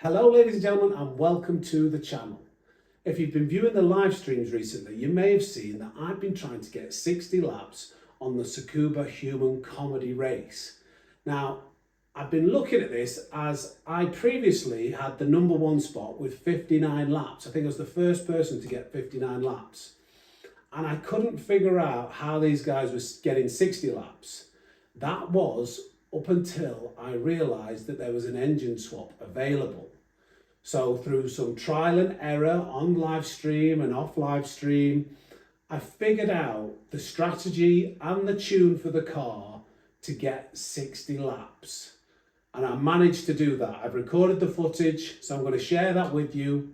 Hello ladies and gentlemen, and welcome to the channel. If you've been viewing the live streams recently, you may have seen that I've been trying to get 60 laps on the Tsukuba human comedy race. Now, I've been looking at this as I previously had the #1 spot with 59 laps. I think I was the first person to get 59 laps. And I couldn't figure out how these guys were getting 60 laps. That was up until I realised that there was an engine swap available. So through some trial and error on live stream and off live stream, I figured out the strategy and the tune for the car to get 60 laps. And I managed to do that. I've recorded the footage, so I'm going to share that with you.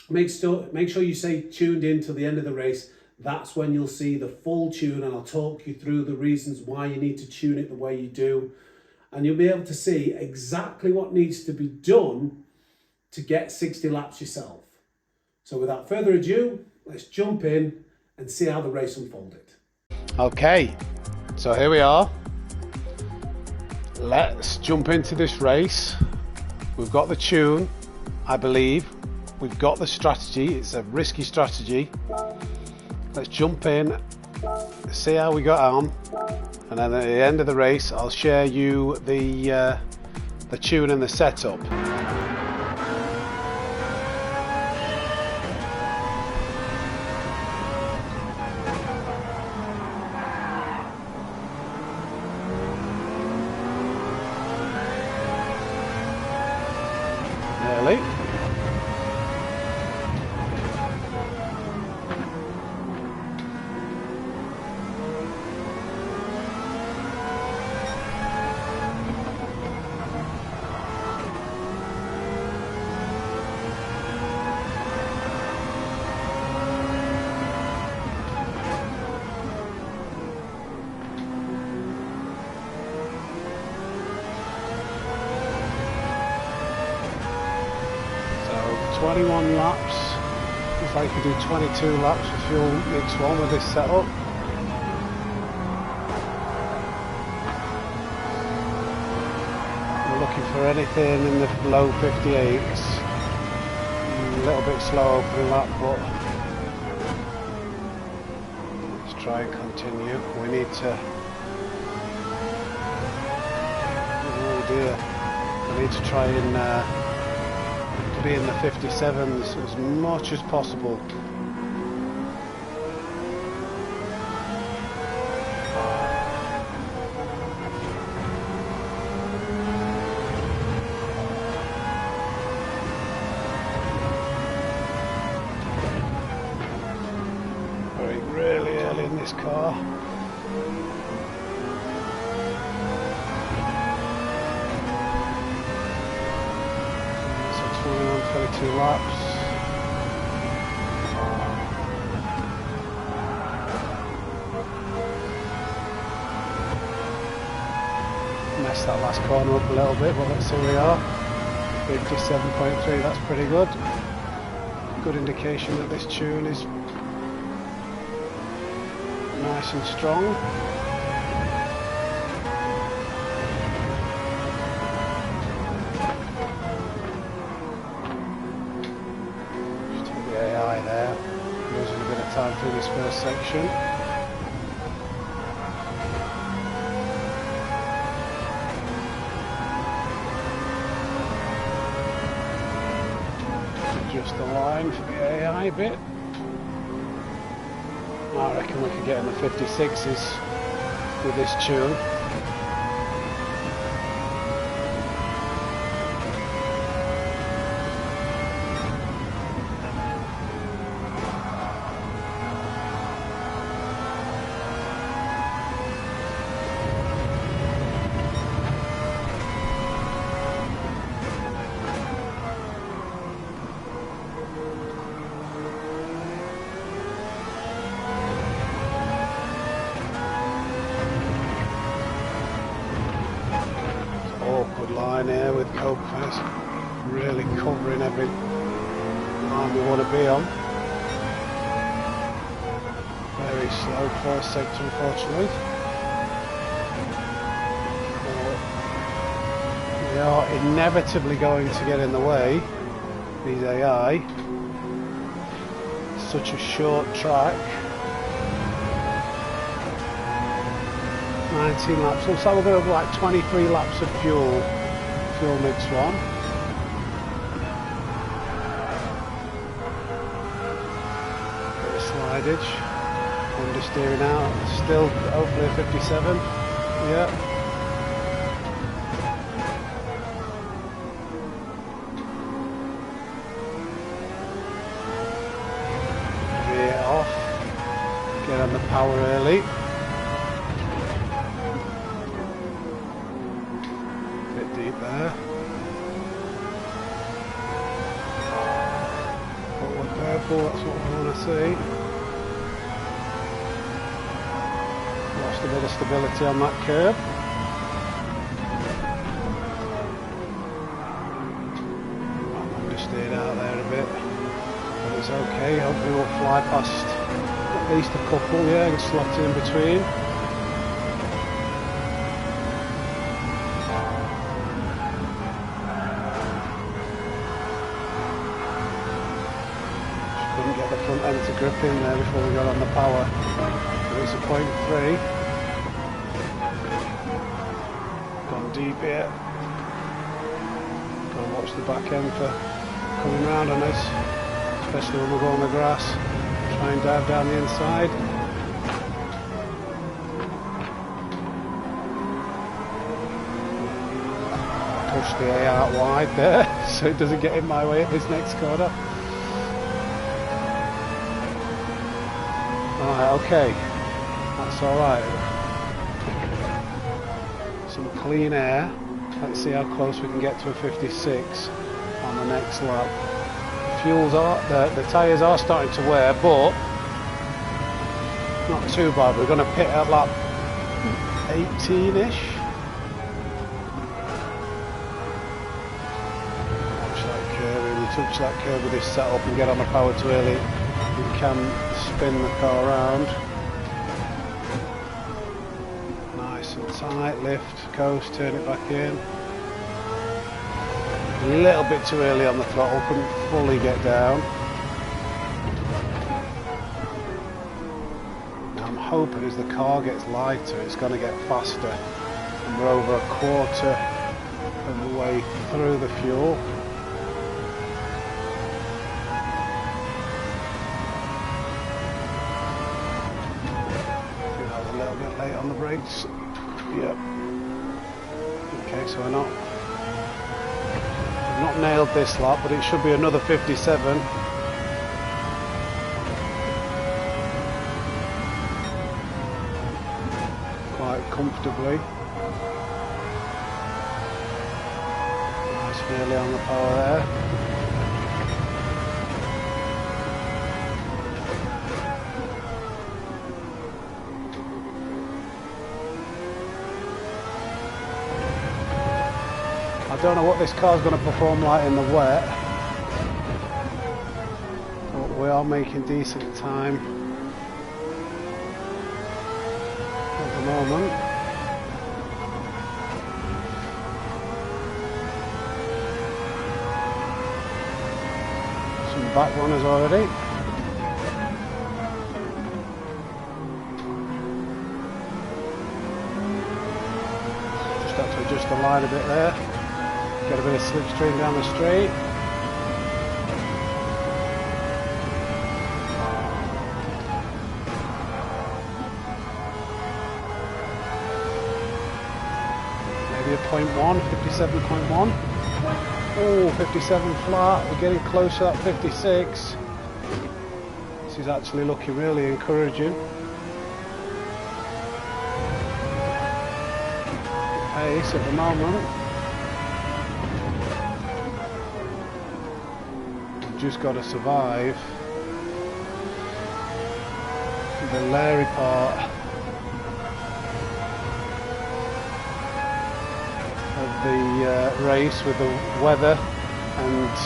Make sure you stay tuned in till the end of the race. That's when you'll see the full tune, and I'll talk you through the reasons why you need to tune it the way you do. And you'll be able to see exactly what needs to be done to get 60 laps yourself. So without further ado, let's jump in and see how the race unfolded. Okay, so here we are. Let's jump into this race. We've got the tune, I believe. We've got the strategy. It's a risky strategy. Let's jump in, see how we got on, and then at the end of the race I'll share you the tune and the setup. Nearly. So 21 laps. If I could do 22 laps for fuel mix one with this setup. We're looking for anything in the low 58s. A little bit slow opening lap, but let's try and continue. We need to. Oh dear. We need to try and be in the 57s as much as possible. Really early in this car. So 22 laps. Messed that last corner up a little bit, but let's see where we are. 57.3, that's pretty good. Good indication that this tune is nice and strong. Just hit the AI there, losing a bit of time through this first section. Just the line for the AI bit. I reckon we could get in the 56s with this tune. Awkward line here with Cope's really covering every line we want to be on. Very slow first sector, unfortunately. They are inevitably going to get in the way, these AI. Such a short track. 19 laps. Looks like we're going to have like 23 laps of fuel mix one. Bit of slidage. Understeering out. Still hopefully a 57. Yeah. Veer off. Get on the power early. There. Forward purple, that's what we want to see. Lost a bit of stability on that curb. Understeered out there a bit, but it's okay. Hopefully we'll fly past at least a couple, yeah, and slot in between. Get the front end to grip in there before we got on the power. But it's a 0.3. Gone deep here. Got to watch the back end for coming round on us, especially when we go on the grass. Try and dive down the inside. Push the A out wide there so it doesn't get in my way at this next corner. Alright, okay, that's alright. Some clean air. Let's see how close we can get to a 56 on the next lap. The tyres are starting to wear, but not too bad. We're going to pit at lap 18-ish. Watch that curve. If we touch that curve with this setup and get on the power too early, we can spin the car around. Nice and tight, lift, coast, turn it back in. A little bit too early on the throttle, couldn't fully get down. Now I'm hoping as the car gets lighter it's going to get faster, and we're over a quarter of the way through the fuel. Late on the brakes. Yep. Okay, so we've not nailed this lap, but it should be another 57. Quite comfortably. Nice nearly on the power there. I don't know what this car's going to perform like in the wet, but we are making decent time at the moment. Some back runners already. Just have to adjust the line a bit there. Get a bit of slipstream down the straight. Maybe a 0.1, 57.1. Oh, 57 flat. We're getting close to that 56. This is actually looking really encouraging. Pace at the moment. Just got to survive the Larry part of the race with the weather, and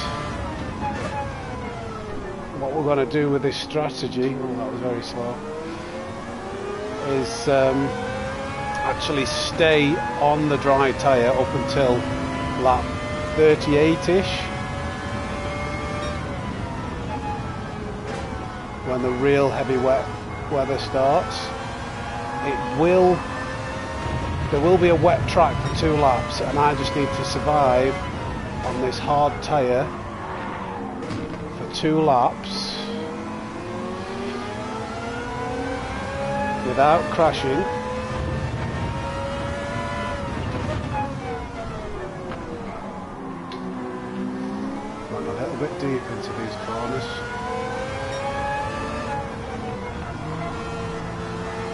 what we're going to do with this strategy, oh that was very slow, is actually stay on the dry tyre up until lap 38ish when the real heavy wet weather starts. There will be a wet track for 2 laps, and I just need to survive on this hard tyre for 2 laps without crashing. Going a little bit deep into these corners.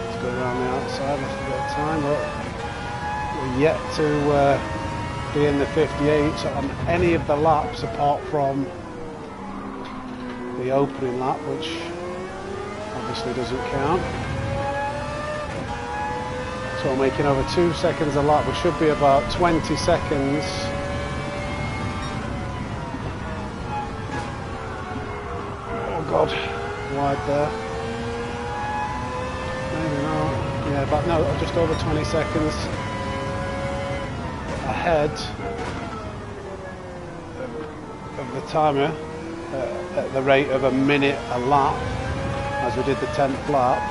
Let's go around the outside, left a bit of time, but we're yet to be in the 58 on any of the laps apart from the opening lap, which obviously doesn't count. So we're making over 2 seconds a lap. We should be about 20 seconds. Oh God, wide there. Maybe not. Yeah, but no, just over 20 seconds ahead of the timer at the rate of a minute a lap, as we did the 10th lap.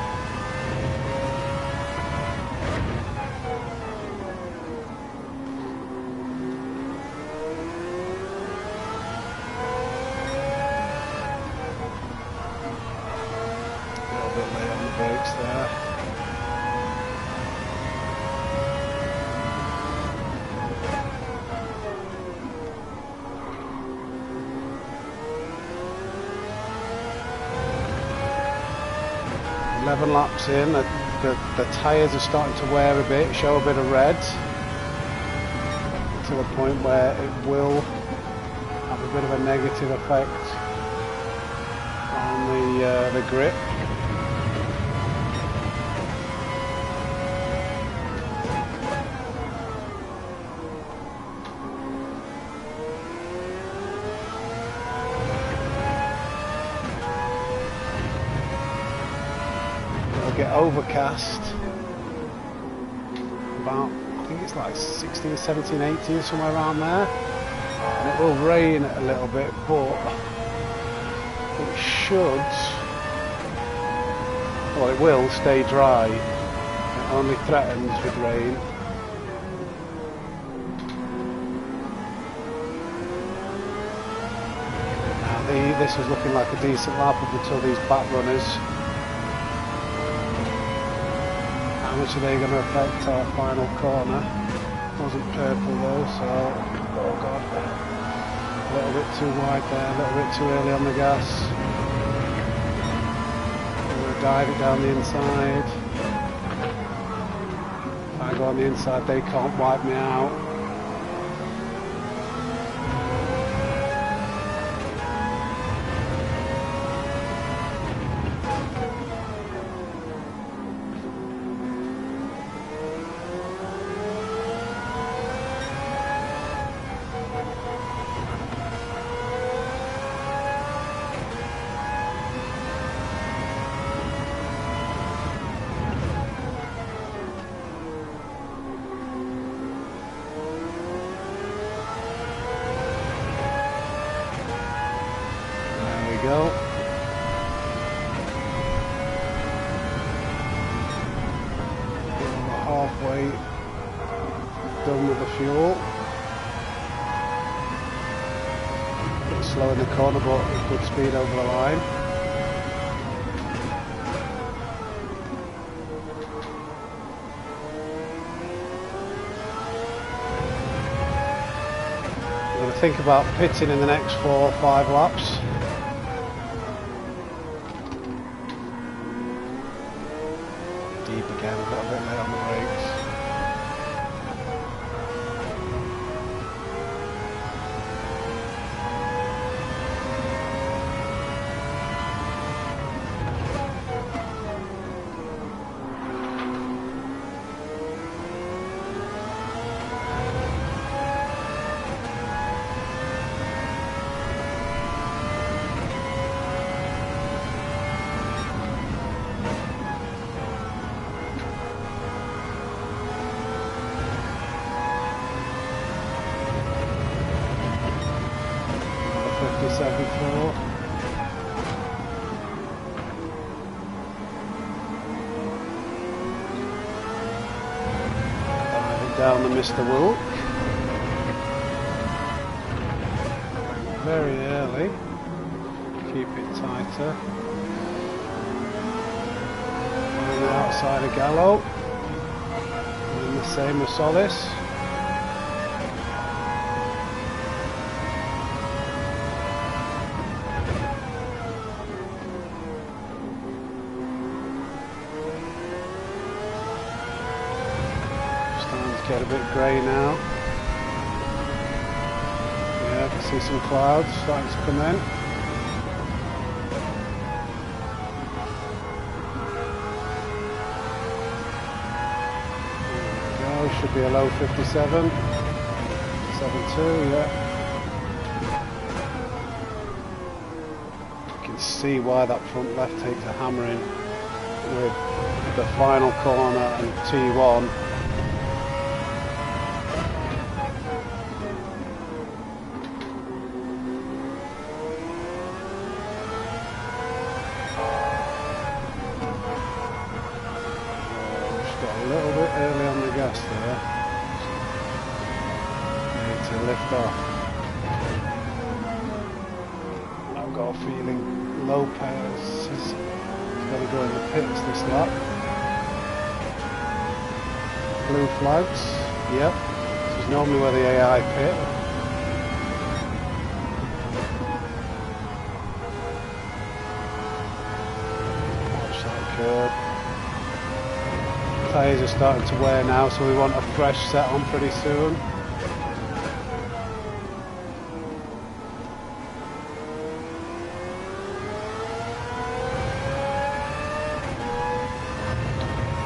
A little bit late on the brakes there. Laps in, the tyres are starting to wear a bit, show a bit of red, to the point where it will have a bit of a negative effect on the grip. Get overcast about, I think it's like 16, 17, 18, somewhere around there, and it will rain a little bit, but it should, well, it will stay dry. It only threatens with rain. Now this is looking like a decent lap up until these back runners. How much are they going to affect our final corner? Wasn't purple though, so oh God, a little bit too wide there, a little bit too early on the gas. I'm going to dive it down the inside. If I go on the inside, they can't wipe me out. Go. We're halfway done with the fuel. A bit slow in the corner, but good speed over the line. I'm going to think about pitting in the next 4 or 5 laps. Deep again, a little bit late on the brakes. 57.4. Diving down the Mr. Wilk. Very early. Keep it tighter. On the outside of Gallo. And the same as Solis. Get a bit grey now. Yeah, I can see some clouds starting to come in. There we go, should be a low 57. 7.2, yeah. You can see why that front left takes a hammering with the final corner and T1. Early on the gas there. Need to lift off. I've got a feeling Lopez is going to go in the pits this lap. Blue flags, yep. This is normally where the AI pit. Watch that curve. Tyres are starting to wear now, so we want a fresh set on pretty soon.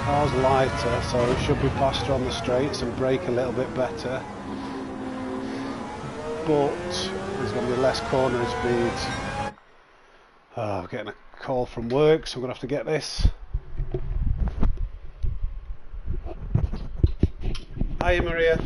Car's lighter, so it should be faster on the straights and brake a little bit better. But there's going to be less cornering speeds. Oh, I'm getting a call from work, so I'm going to have to get this. Hi Maria.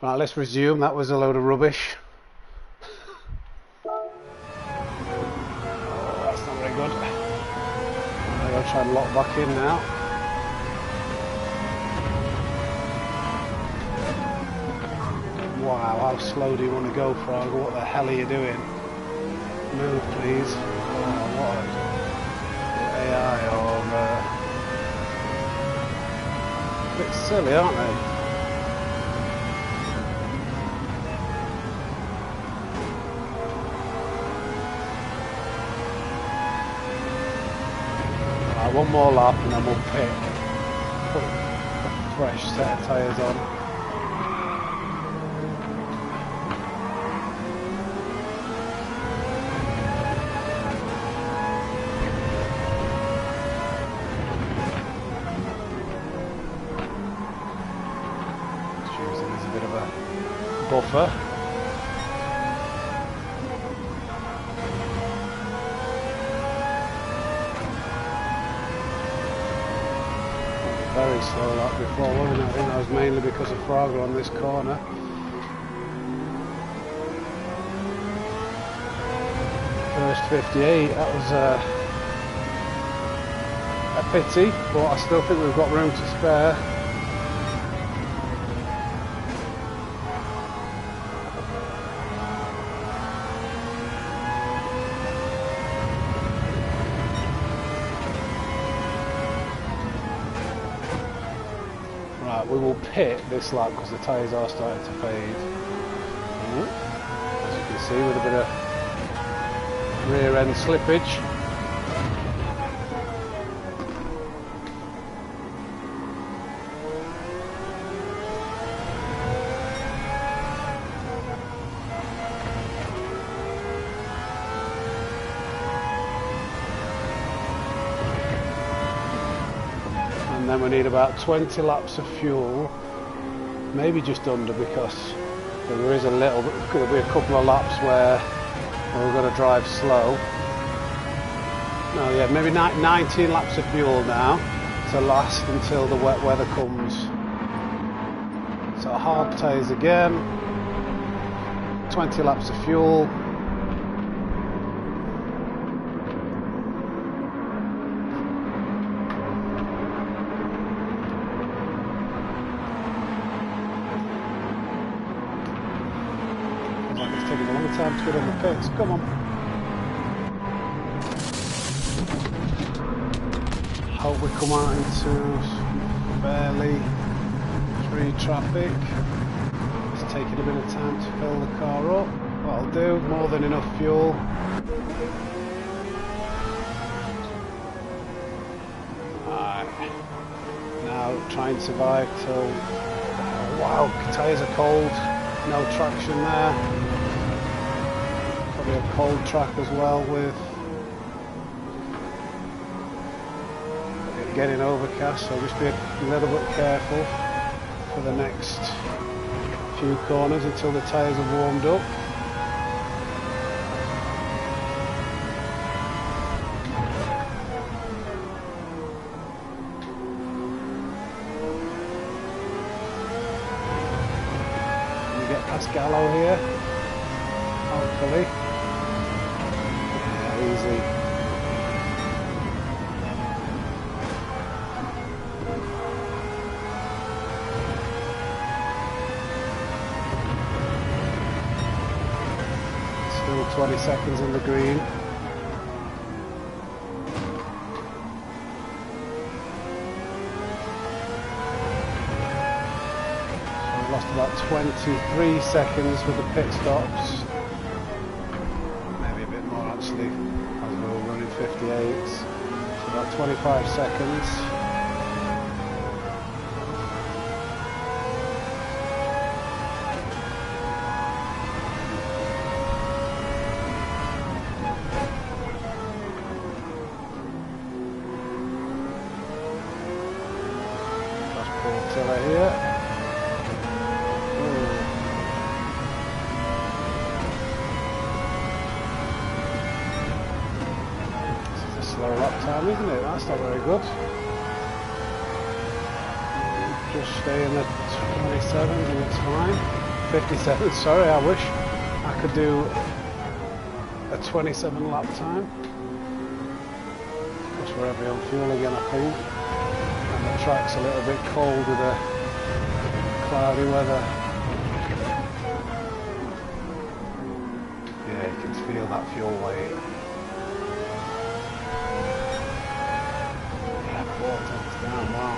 Right, let's resume. That was a load of rubbish. Oh, that's not very good. I'm going to try and lock back in now. Wow, how slow do you want to go, Frog? What the hell are you doing? Move, please. Oh, what AI or a bit silly, aren't they? Right, one more lap and then we'll pick. Put a fresh set of tyres on. Buffer. Very slow like before, wasn't it? I think that was mainly because of Frogger on this corner. First 58, that was a pity, but I still think we've got room to spare. We will pit this lap because the tyres are starting to fade. As you can see, with a bit of rear end slippage. And then we need about 20 laps of fuel, maybe just under, because there is a little, could be a couple of laps where we're going to drive slow. No, yeah, maybe 19 laps of fuel now to last until the wet weather comes. So hard tyres again, 20 laps of fuel. Taking a long time to get on the pits. Come on. Hope we come out into fairly free traffic. It's taking a bit of time to fill the car up. That'll do. More than enough fuel. Alright. Now try and survive till... Oh, wow, tyres are cold. No traction there. Probably a cold track as well with it getting overcast, so just be a little bit careful for the next few corners until the tyres are warmed up. We get past Gallo here, hopefully. Easy. Still 20 seconds in the green. So we've lost about 23 seconds with the pit stops. Maybe a bit more actually. 58, so about 25 seconds. That's Portilla here. Slow lap time, isn't it? That's not very good. Just stay in the 27s and it's fine. 57, sorry, I wish I could do a 27 lap time. Of course we're heavy on fuel again, I think. And the track's a little bit cold with the cloudy weather. Yeah, you can feel that fuel weight. Yeah, vortex down, wow.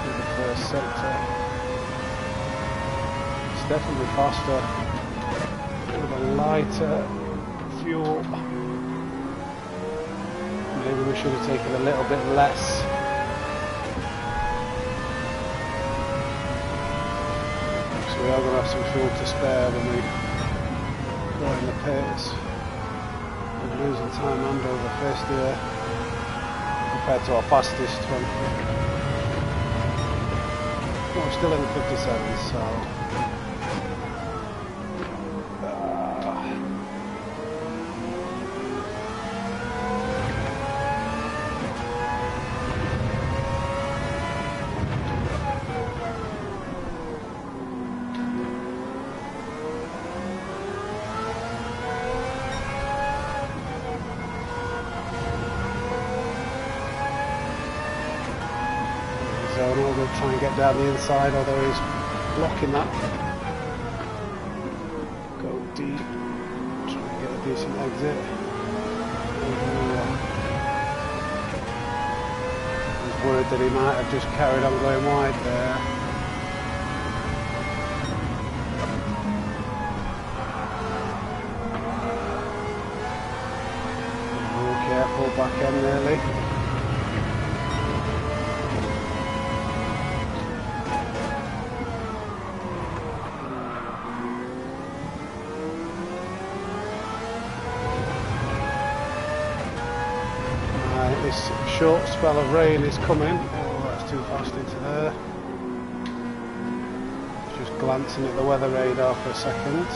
In the first sector. It's definitely faster with a lighter fuel. Maybe we should have taken a little bit less. So we are going to have some fuel to spare when we go in the pits. We're losing time and over first year compared to our fastest one. Well, we're still in the 57, so we'll try and get down the inside, although he's blocking that. Go deep, try and get a decent exit. I was worried that he might have just carried on going wide there. Real careful, back end nearly. This short spell of rain is coming. Oh, that's too fast into there. Just glancing at the weather radar for a second.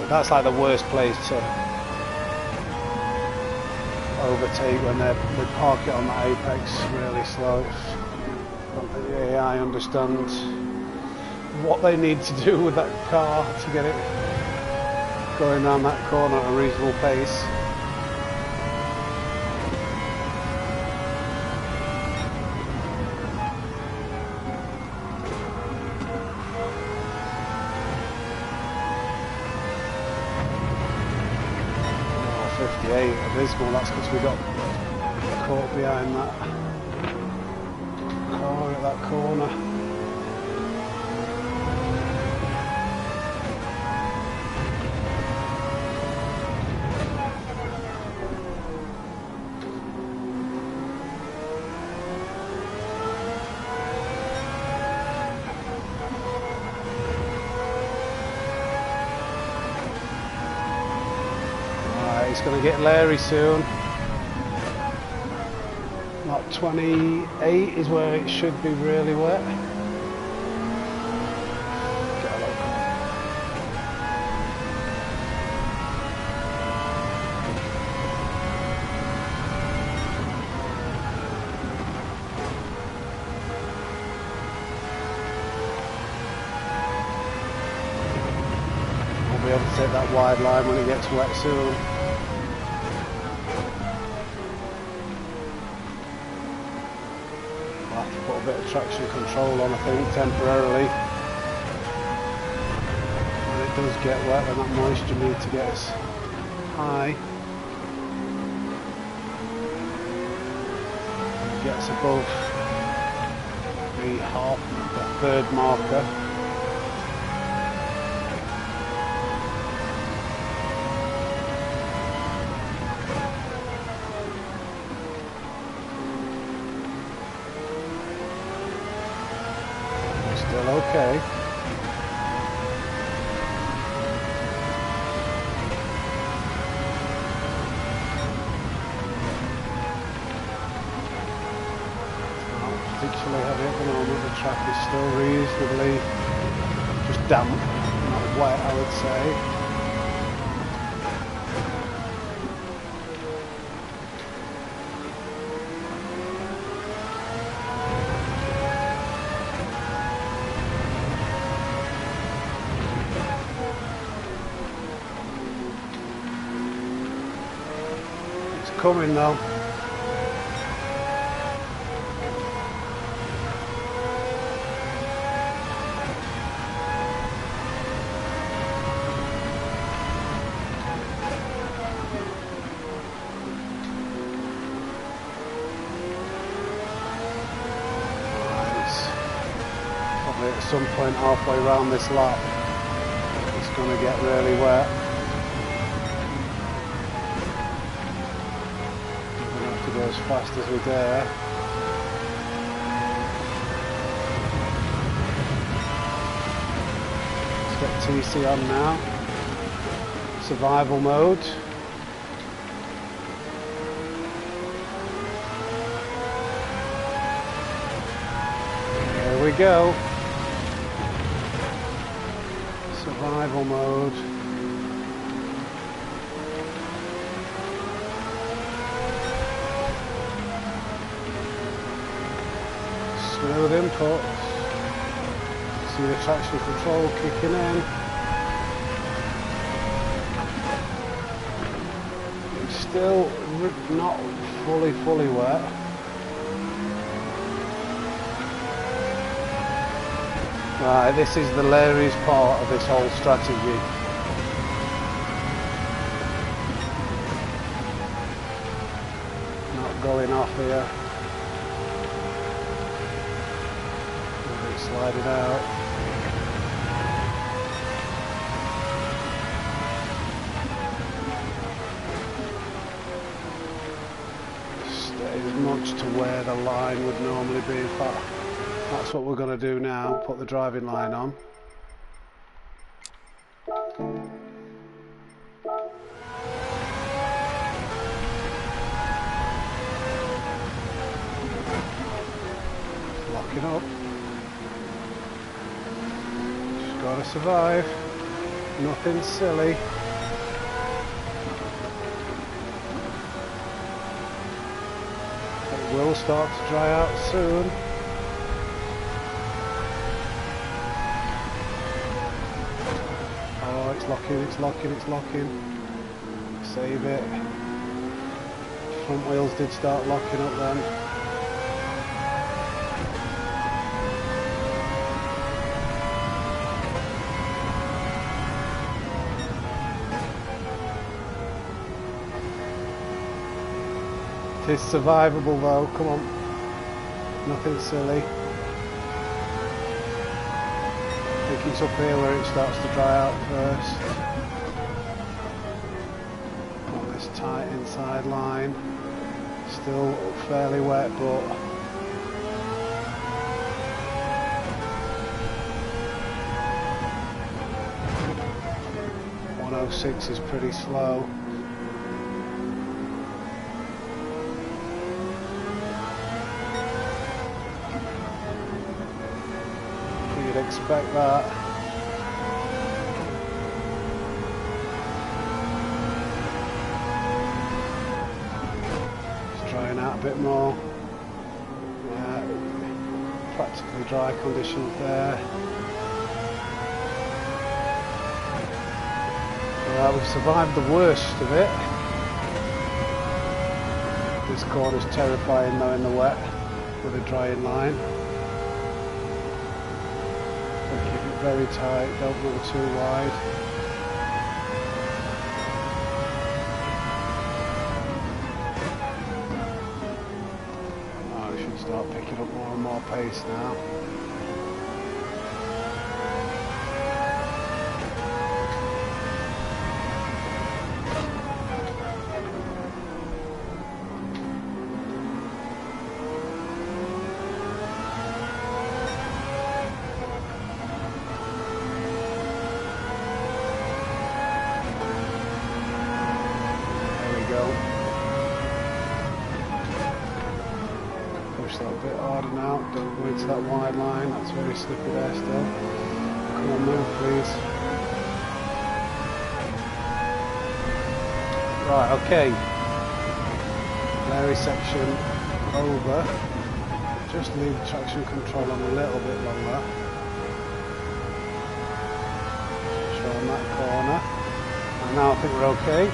That's like the worst place to overtake when they park it on the apex really slow. I don't think the AI understands what they need to do with that car to get it going around that corner at a reasonable pace. Oh, 58 abysmal, that's because we got caught behind that car at that corner. It's going to get Larry soon. Lap 28 is where it should be really wet. Get a look. We'll be able to take that wide line when it gets wet soon. Put a bit of traction control on, I think, temporarily. When it does get wet, then that moisture meter gets high. It gets above the third marker. Okay. Not particularly heavy at the moment. The track is still reasonably just damp, not wet, I would say. coming though. At some point halfway around this lap it's going to get really wet. We're going to have to go as fast as we dare. Let's get TC on now. Survival mode. There we go. Survival mode. Smooth input. See the traction control kicking in. It's still not fully wet. Right, this is the hilarious part of this whole strategy. Not going off here. Slide it out. Stay as much to where the line would normally be. In fact, that's what we're going to do now, put the driving line on. Locking up. Just got to survive. Nothing silly. It will start to dry out soon. It's locking. Save it. Front wheels did start locking up then. It is survivable though, come on. Nothing silly. I think it's up here where it starts to dry out first. Got this tight inside line. Still fairly wet, but .106 is pretty slow. Expect that. Just drying out a bit more. Yeah, practically dry conditions there. Right, we've survived the worst of it. This corner's terrifying though in the wet with a drying line. Very tight, don't go too wide. Oh, we should start picking up more and more pace now. Push that a bit harder now, don't go into that wide line, that's very slippery there still. Come on, move please. Right, okay. Larry section over. Just leave the traction control on a little bit longer. Show on that corner. And now I think we're okay.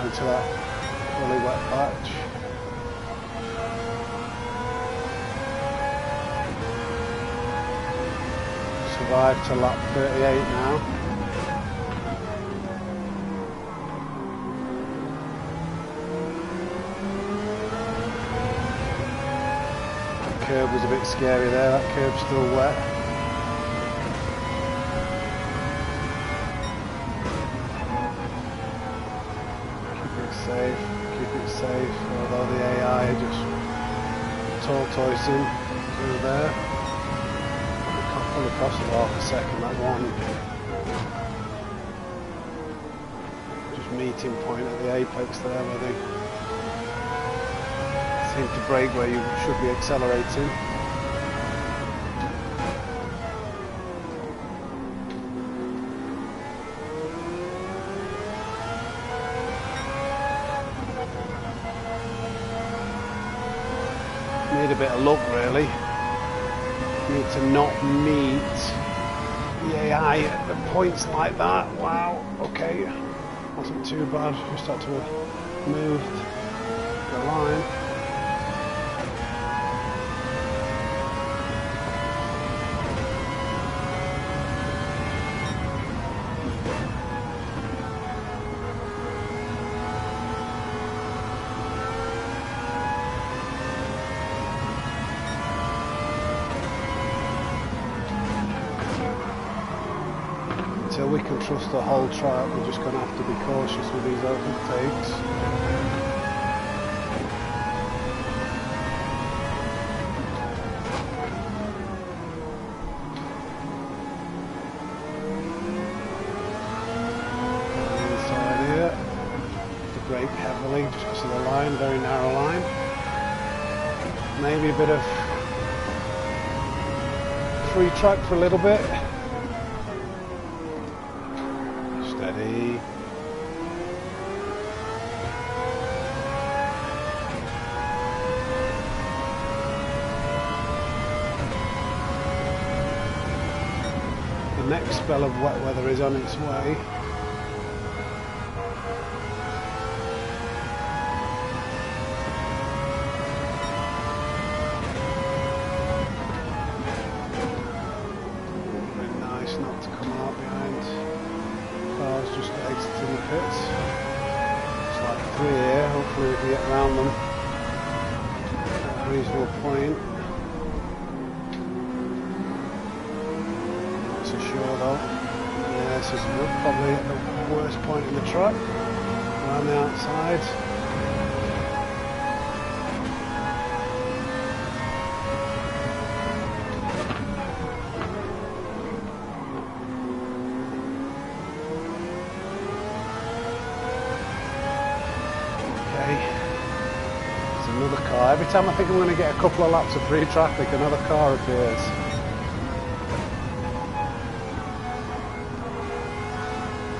got into that fully wet patch. Survived to lap 38 now. The curb was a bit scary there, that curb's still wet. Keep it safe, although the AI just tortoising through there. It probably cost about half a second, that one. Just meeting point at the apex there where they seem to brake where you should be accelerating. Need a bit of luck really. Need to not meet the AI at the points like that. Wow, okay. Wasn't too bad, just had to move the line. Until we can trust the whole track, we're just going to have to be cautious with these overtakes. Inside here, to brake heavily just because of the line, very narrow line. Maybe a bit of free track for a little bit. Steady. The next spell of wet weather is on its way. Very nice not to come out behind cars just exiting the pits. It's like 3 here, hopefully we can get around them at a reasonable point. Not so sure though. Yeah, this is probably at the worst point in the track, around the outside. Another car. Every time I think I'm going to get a couple of laps of free traffic, another car appears.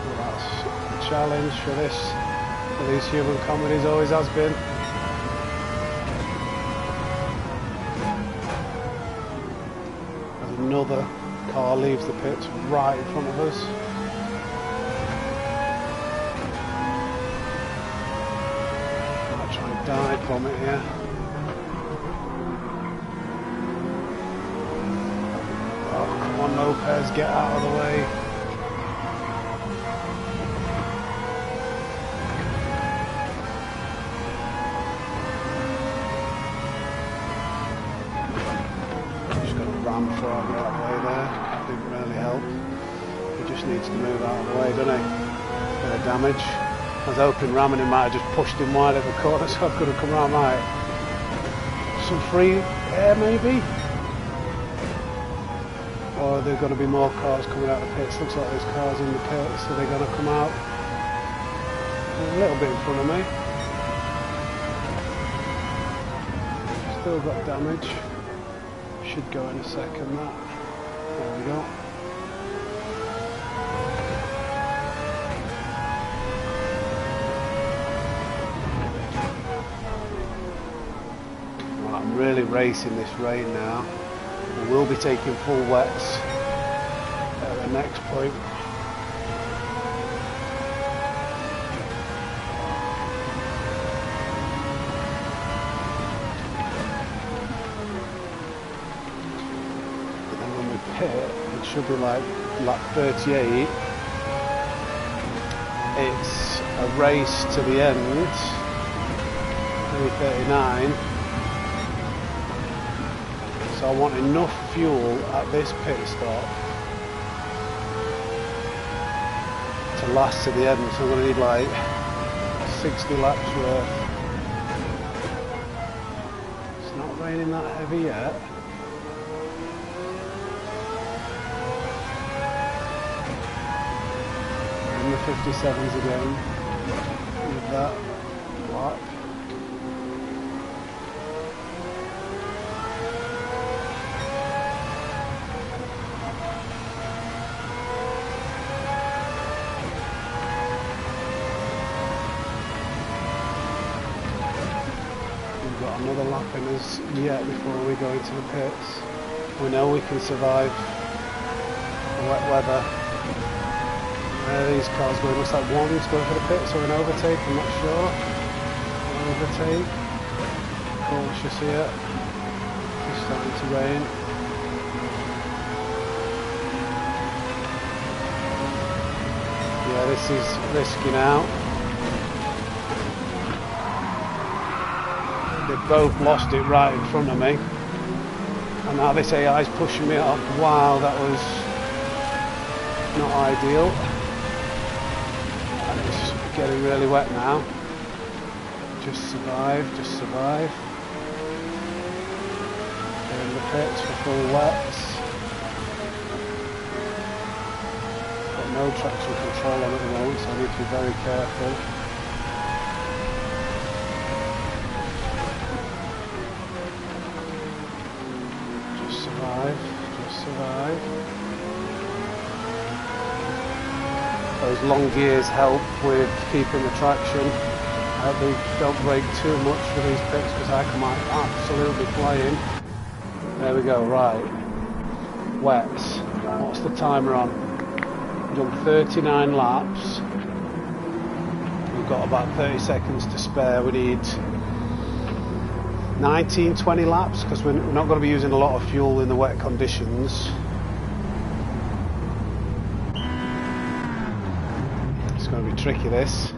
Well, that's a challenge for these human comedies, always has been. As another car leaves the pits right in front of us. Died from it here. Oh, come on, Lopez, get out of the way. Just got a ram before I get out of the way there. That didn't really help. He just needs to move out of the way, doesn't he? Bit of damage. I was hoping ramming him might have just pushed him wide at the corner so I could have come around right. Some free air maybe? Or are there going to be more cars coming out of the pits? Looks like there's cars in the pits, so they're going to come out a little bit in front of me. Still got damage. Should go in a second that. There we go. I'm really racing this rain now. We will be taking full wets at the next point. pit, it should be like lap 38. It's a race to the end, 3:39. So I want enough fuel at this pit stop to last to the end. So I'm going to need like 60 laps worth. It's not raining that heavy yet. In the 57s again with that lap. We've got another lap in us yet before we go into the pits. We know we can survive the wet weather. These cars going, looks like one's going for the pits or an overtake, I'm not sure. An overtake. Cautious here. It's starting to rain. Yeah, this is risky now. They've both lost it right in front of me. And now this AI is pushing me up. Wow, that was not ideal. And it's getting really wet now. Just survive, just survive. They're in the pits for full wets. Got no traction control on at the moment, so I need to be very careful. Just survive, just survive. Those long gears help with keeping the traction. I hope they don't brake too much for these pits because I come out absolutely flying. There we go, right. Wets. What's the timer on? We've done 39 laps. We've got about 30 seconds to spare. We need 19, 20 laps because we're not going to be using a lot of fuel in the wet conditions. It's going to be tricky, this.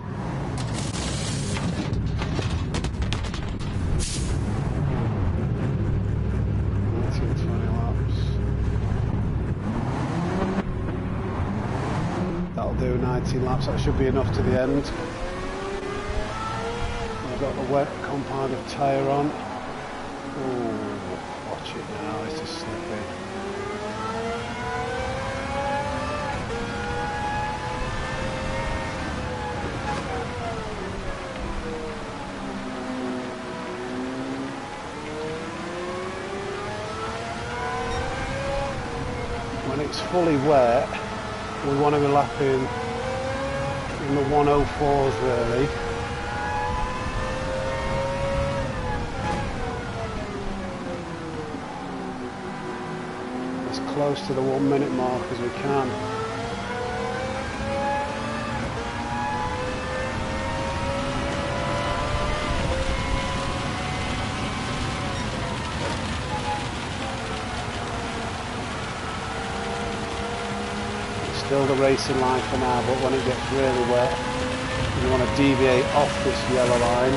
That'll do, 19 laps, that should be enough to the end. We've got the wet compound of tyre on. Oh, watch it now, it's just slippy. When it's fully wet, we want to be lapping in the 104s really. As close to the 1 minute mark as we can. Still the racing line for now, but when it gets really wet, you want to deviate off this yellow line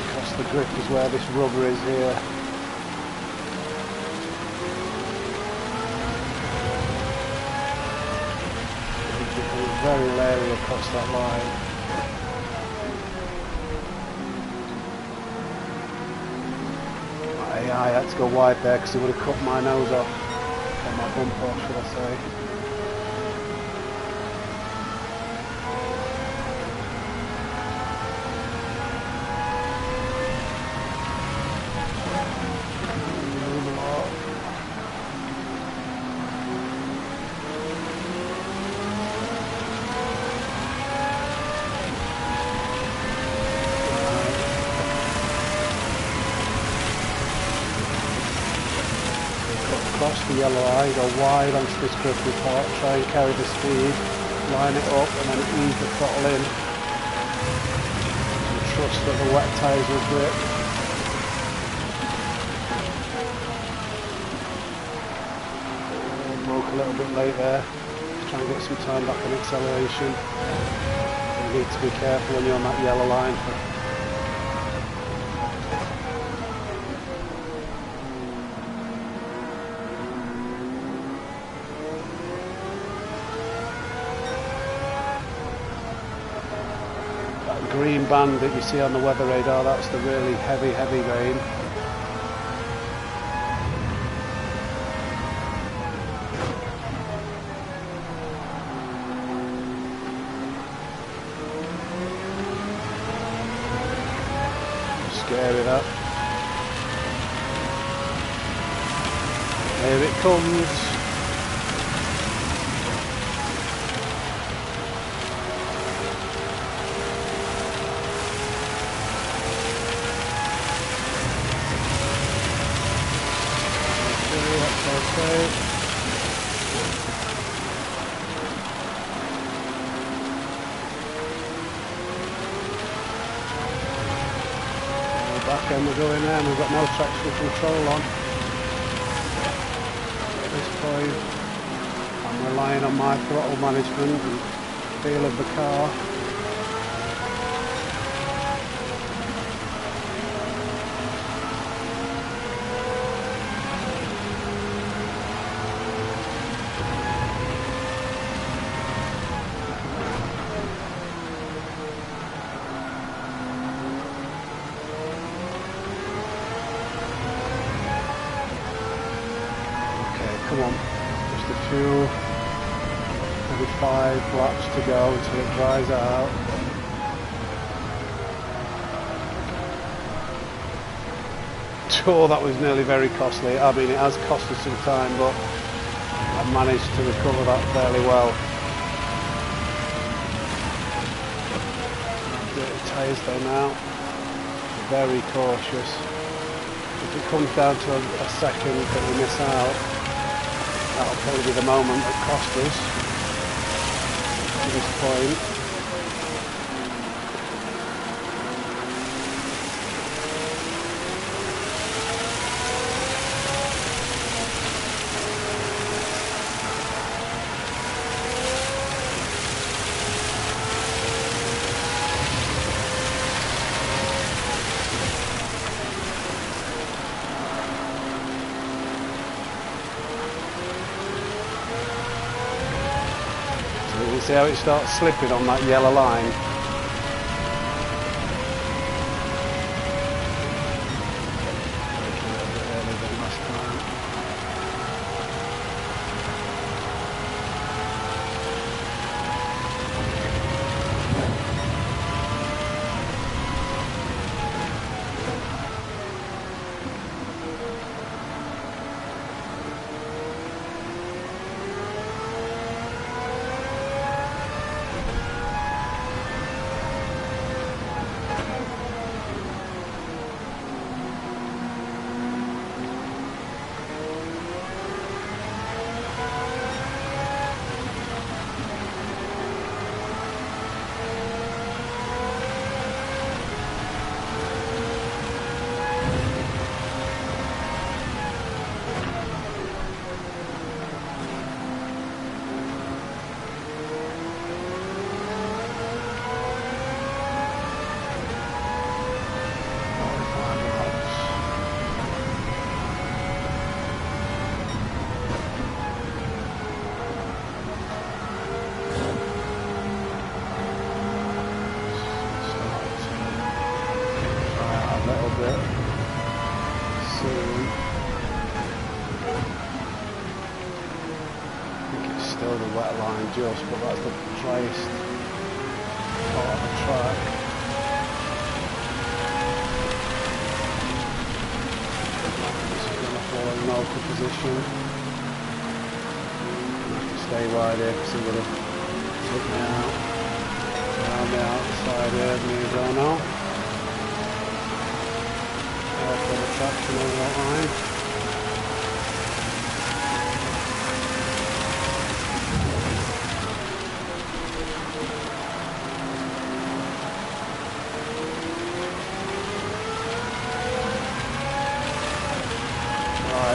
because the grip is where this rubber is here. It's becoming very leery across that line. My AI had to go wide there because he would have cut my nose off. My bumper, should I say. Across the yellow line, go wide onto this grippy part, try and carry the speed, line it up and then ease the throttle in and trust that the wet tyres will grip. little bit late there. Try and get some time back on acceleration. You need to be careful when you're on that yellow line. That green band that you see on the weather radar, that's the really heavy rain. Scary that. Here it comes. Okay, that's okay. Back end we're going in, we've got no traction control on at this point. I'm relying on my throttle management and feel of the car. Come on, just a few, maybe 5 laps to go until it dries out. Oh, that was nearly very costly. I mean, it has cost us some time, but I managed to recover that fairly well. Dirty tyres though now. Very cautious. If it comes down to a second that we miss out, that'll probably be the moment that cost us to this point. You see how it starts slipping on that yellow line? Still the wet line just, but that's the driest part of the track. This is going to fall in local position. I have to stay wide here because they're going to took me out. Around the outside here, Mizuno. Careful the traction over that line.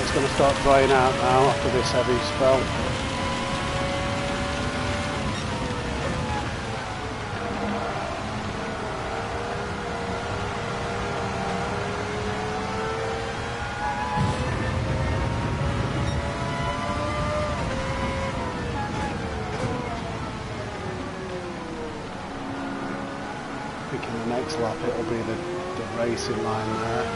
It's going to start drying out now after this heavy spell. next lap it'll be the racing line there.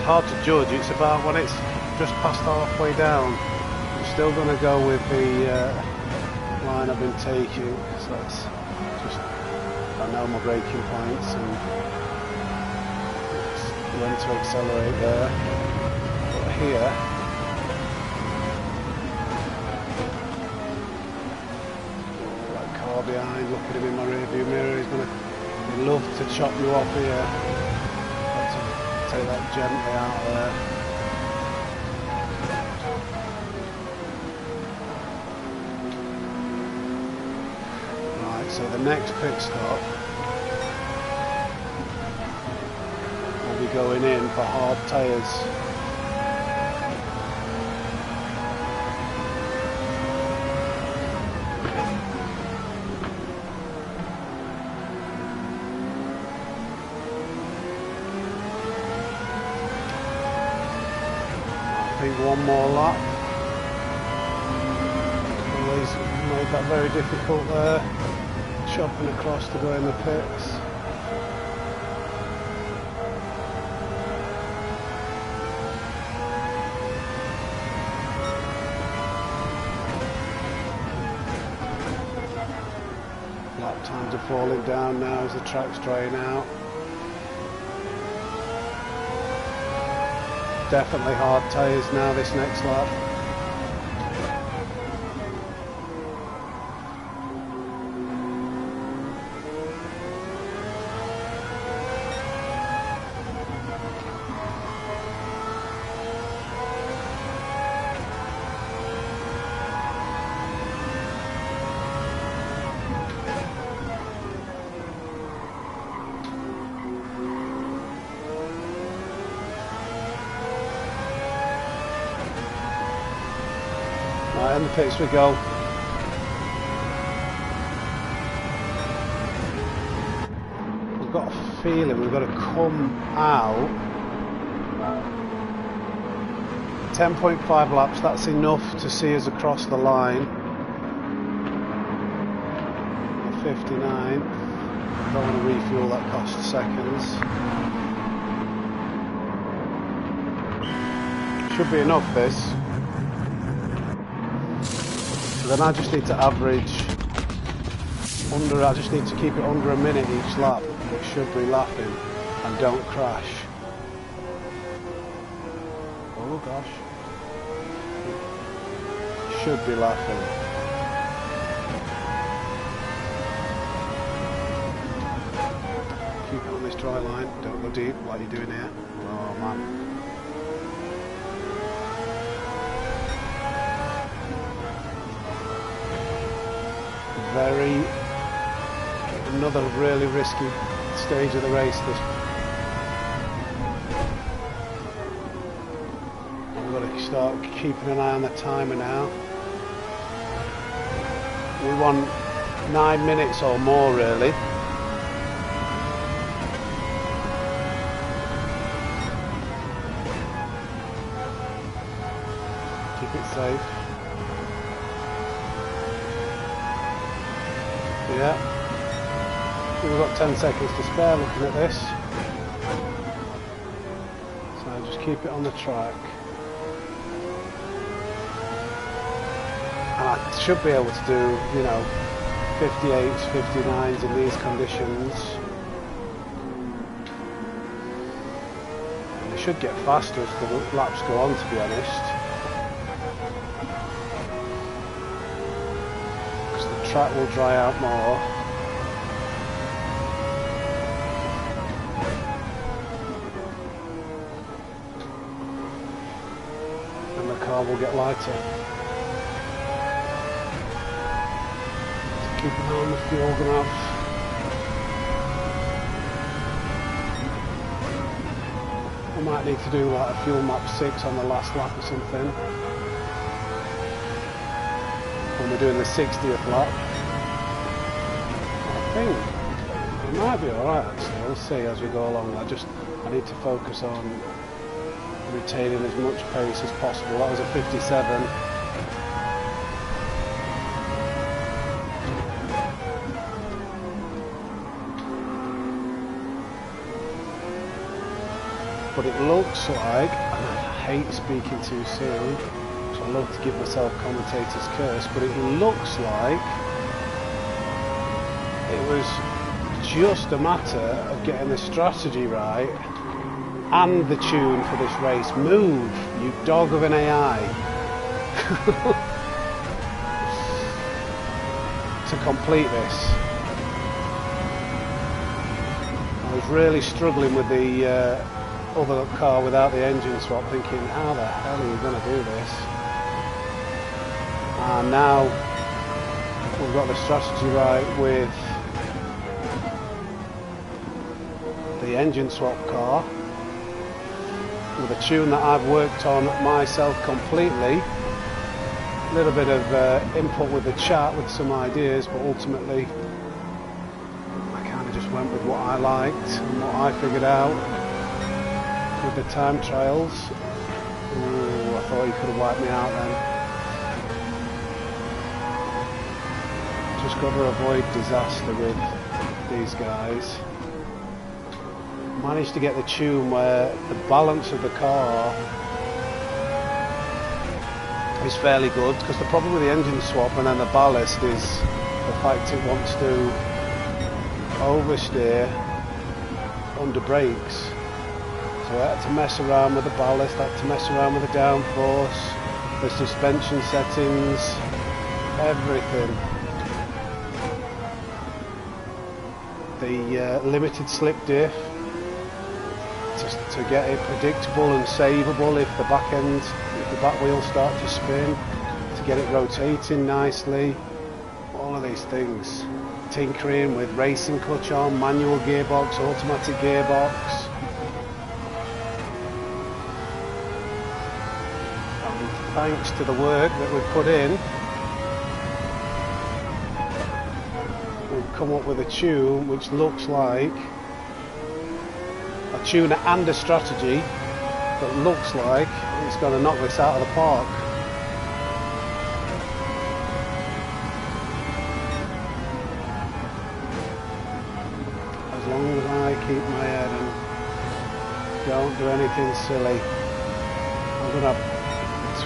Hard to judge. It's about when it's just past halfway down. I'm still going to go with the line I've been taking, so that's just, I know my braking points and when to accelerate there. But here, that car behind, look at him in my rearview mirror, he's going to love to chop you off here. Take that gently out there. Right, so the next pit stop will be going in for hard tyres. One more lap. Always made that very difficult there. Chopping across to go in the pits. Lap times are falling down now as the track's drying out. Definitely hard tyres now this next lap. Right, in the pits we go. We've got a feeling we've got to come out 10.5 laps, that's enough to see us across the line. 59. Don't want to refuel, that costs seconds. Should be enough this. Then I just need to average under, I just need to keep it under a minute each lap. It should be laughing and don't crash. Oh gosh. It should be laughing. Keep it on this dry line, don't go deep like you're doing here. Oh man. Another really risky stage of the race. We've got to start keeping an eye on the timer now. We want 9 minutes or more really. Keep it safe. Yeah, we've got 10 seconds to spare looking at this. So just keep it on the track. And I should be able to do, you know, 58s, 59s in these conditions. And they should get faster as the laps go on, to be honest. Track will dry out more. And the car will get lighter. keep an eye on the fuel graph. I might need to do like a fuel map 6 on the last lap or something when we're doing the 60th lap. I think it might be alright actually, we'll see as we go along. I need to focus on retaining as much pace as possible. That was a 57. But it looks like, and I hate speaking too soon, so I love to give myself commentator's curse, but it looks like it was just a matter of getting the strategy right and the tune for this race. Move, you dog of an AI. To complete this. I was really struggling with the other car without the engine swap, thinking how the hell are you going to do this? And now we've got the strategy right with the engine swap car, with a tune that I've worked on myself completely. A little bit of input with the chat with some ideas, but ultimately I kind of just went with what I liked and what I figured out with the time trials. Ooh, I thought he could have wiped me out then. Just got to avoid disaster with these guys. Managed to get the tune where the balance of the car is fairly good, because the problem with the engine swap and then the ballast is the fact it wants to oversteer under brakes. So I had to mess around with the ballast, I had to mess around with the downforce, the suspension settings, everything. The limited slip diff, to get it predictable and savable if the back wheels start to spin, to get it rotating nicely, all of these things. Tinkering with racing clutch on, manual gearbox, automatic gearbox. And thanks to the work that we've put in, we've come up with a tune which looks like a tuner and a strategy that looks like it's going to knock this out of the park. As long as I keep my head and don't do anything silly. I'm going to have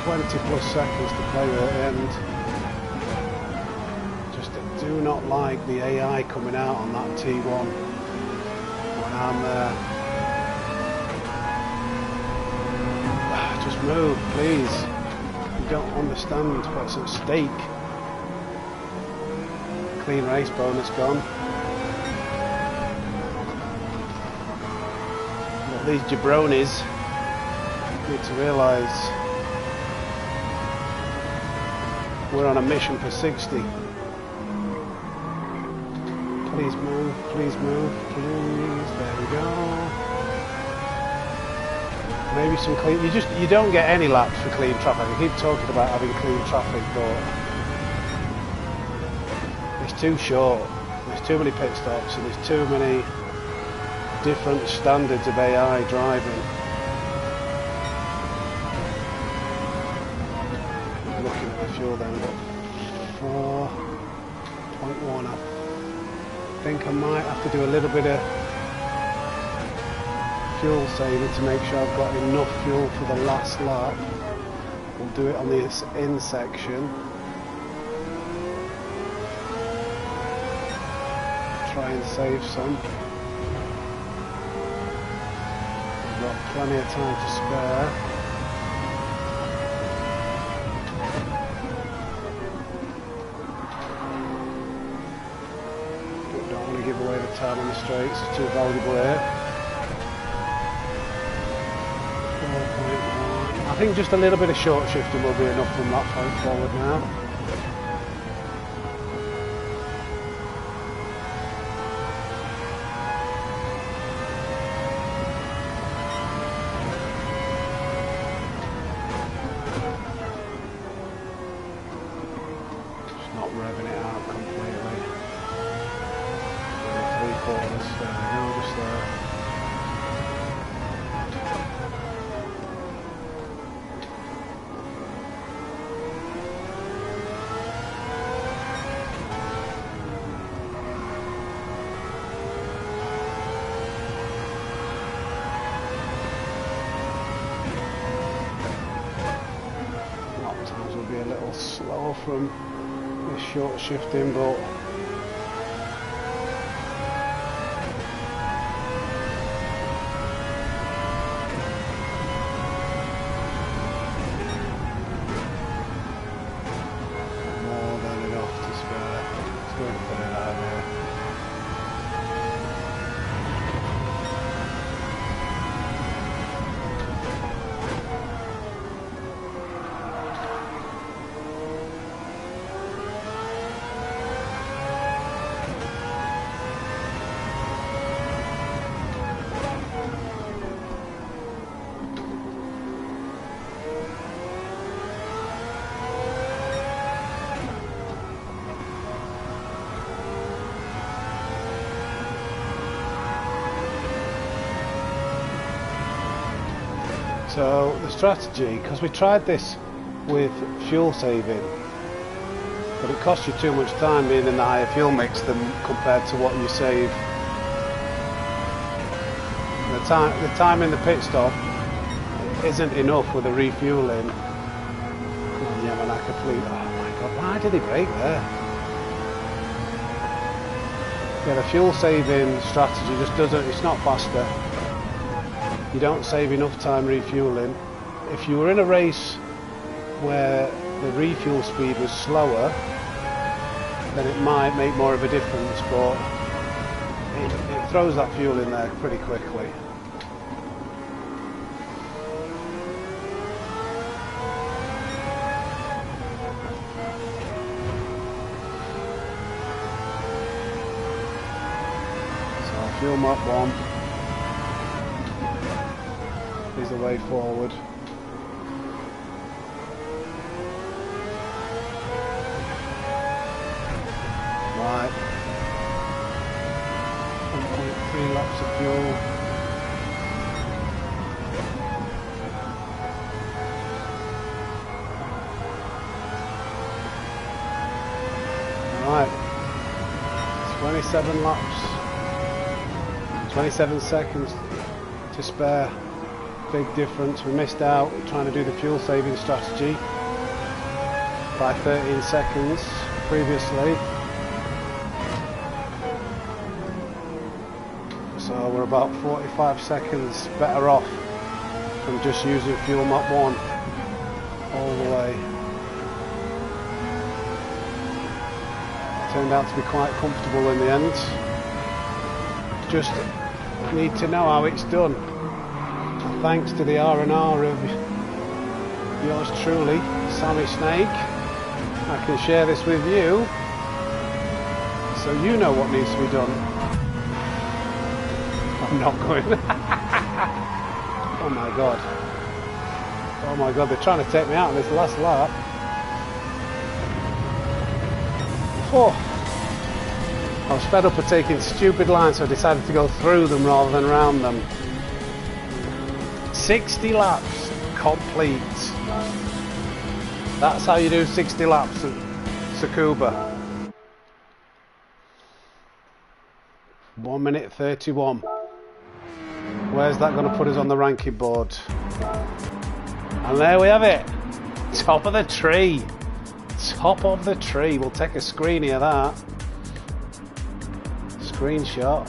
20 plus seconds to play with at the end. Just do not like the AI coming out on that T1 when I'm there. Just move, please. You don't understand what's at stake. Clean race bonus gone. But these jabronis need to realise we're on a mission for 60. Please move, please move, please. There we go. Maybe some clean. You don't get any laps for clean traffic. I keep talking about having clean traffic, but it's too short. There's too many pit stops and there's too many different standards of AI driving. Looking at the fuel then, but 4.1. I think I might have to do a little bit of fuel saving to make sure I've got enough fuel for the last lap. We'll do it on this in section. Try and save some. We've got plenty of time to spare. But don't want to give away the time on the straights, it's too valuable here. I think just a little bit of short shifting will be enough from that point forward now. revving it out completely. 3/4, there we go, just there. A little slower from this short shifting, but more than enough to spare. Let's go and put it out there. So the strategy, because we tried this with fuel saving, but it costs you too much time being in the higher fuel mix than compared to what you save. The time in the pit stop isn't enough with the refueling. Come on, Yamanaka fleet. Oh my god, why did he brake there? Yeah, the fuel saving strategy just doesn't, it's not faster. You don't save enough time refueling. If you were in a race where the refuel speed was slower, then it might make more of a difference, but it throws that fuel in there pretty quickly. So fuel map 1 is the way forward. Right. 1.3 laps of fuel. Right. 27 laps. 27 seconds to spare. Big difference. We missed out trying to do the fuel saving strategy by 13 seconds previously. So we're about 45 seconds better off from just using fuel map 1 all the way. Turned out to be quite comfortable in the end. Just need to know how it's done. Thanks to the R&R of yours truly, Sammy Snake, I can share this with you, so you know what needs to be done. I'm not going. Oh my god. Oh my god, they're trying to take me out on this last lap. Oh. I was fed up of taking stupid lines, so I decided to go through them rather than round them. 60 laps complete. That's how you do 60 laps at Tsukuba. 1 minute 31. Where's that going to put us on the ranking board? And there we have it. Top of the tree. Top of the tree. We'll take a screenie of that. Screenshot.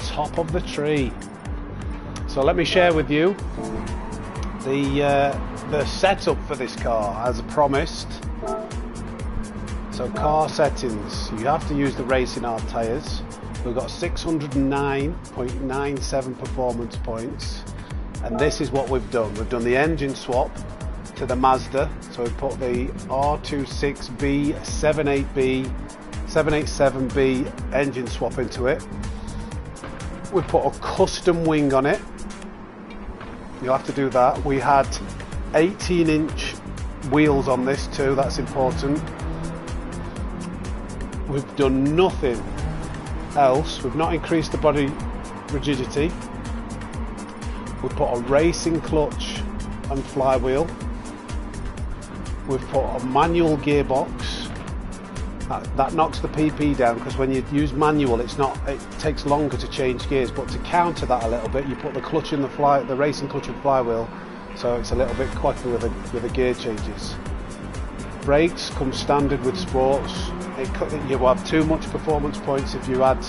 Top of the tree. So let me share with you the setup for this car as promised. So car settings, you have to use the racing hard tyres. We've got 609.97 performance points, and this is what we've done. We've done the engine swap to the Mazda, so we put the R26B 787B engine swap into it. We put a custom wing on it. You'll have to do that. We had 18-inch wheels on this too, that's important. We've done nothing else. We've not increased the body rigidity. We've put a racing clutch and flywheel. We've put a manual gearbox. That knocks the PP down, because when you use manual, it takes longer to change gears. But to counter that a little bit, you put the clutch in the racing clutch and flywheel, so it's a little bit quicker with the gear changes. Brakes come standard with sports. You will have too much performance points if you add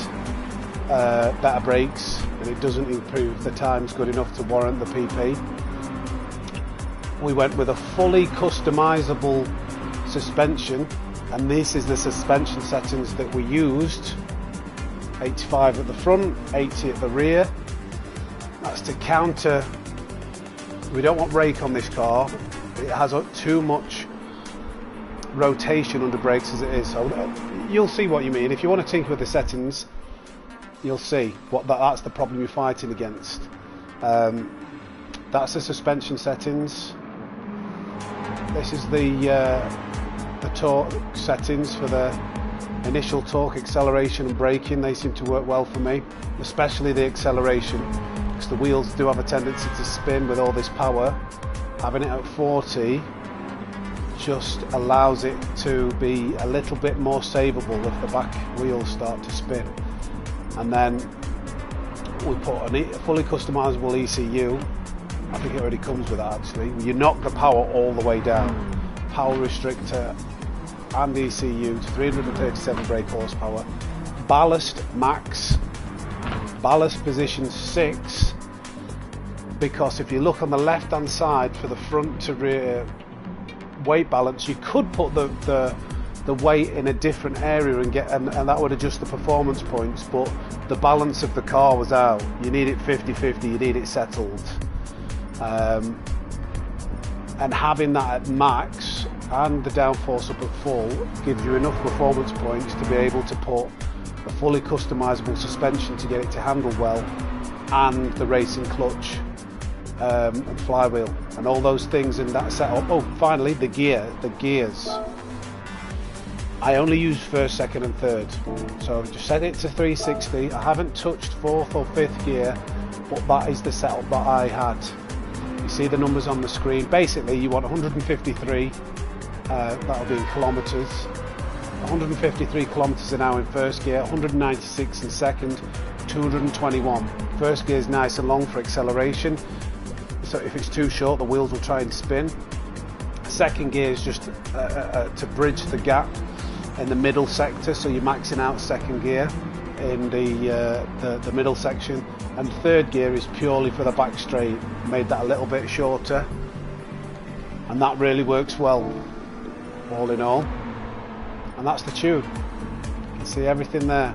better brakes, and it doesn't improve the times good enough to warrant the PP. We went with a fully customizable suspension, and this is the suspension settings that we used. 85 at the front, 80 at the rear. That's to counter, we don't want rake on this car. It has too much rotation under brakes as it is, so you'll see what you mean. If you want to tinker with the settings, you'll see that's the problem you're fighting against. That's the suspension settings. This is the torque settings for the initial torque, acceleration and braking. They seem to work well for me, especially the acceleration, because the wheels do have a tendency to spin with all this power. Having it at 40 just allows it to be a little bit more savable if the back wheels start to spin. And then we put a fully customizable ECU. I think it already comes with that actually. You knock the power all the way down. Power restrictor and ECU to 337 brake horsepower. Ballast max. Ballast position 6. Because if you look on the left hand side for the front to rear weight balance, you could put the weight in a different area and that would adjust the performance points, but the balance of the car was out. You need it 50-50, you need it settled. And having that at max and the downforce up at full gives you enough performance points to be able to put a fully customizable suspension to get it to handle well, and the racing clutch and flywheel and all those things in that setup. Oh, finally the gears. I only use first, second and third, so I've just set it to 360. I haven't touched fourth or fifth gear, but that is the setup that I had. You see the numbers on the screen. Basically you want 153, that'll be in kilometers, 153 kilometers an hour in first gear, 196 in second, 221. First gear is nice and long for acceleration, so if it's too short the wheels will try and spin. Second gear is just to bridge the gap in the middle sector, so you're maxing out second gear in the middle section, and third gear is purely for the back straight. Made that a little bit shorter, and that really works well all in all. And that's the tune. You can see everything there.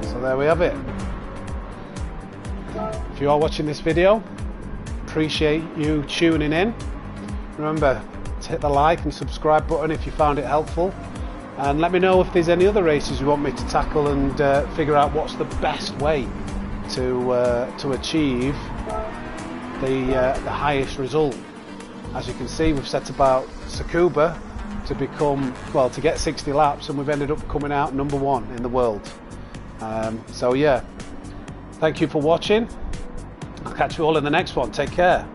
So there we have it. If you are watching this video, appreciate you tuning in. Remember to hit the like and subscribe button if you found it helpful, and let me know if there's any other races you want me to tackle, and figure out what's the best way to achieve the highest result. As you can see, we've set about Tsukuba to get 60 laps, and we've ended up coming out number 1 in the world. So yeah, thank you for watching. I'll catch you all in the next one. Take care.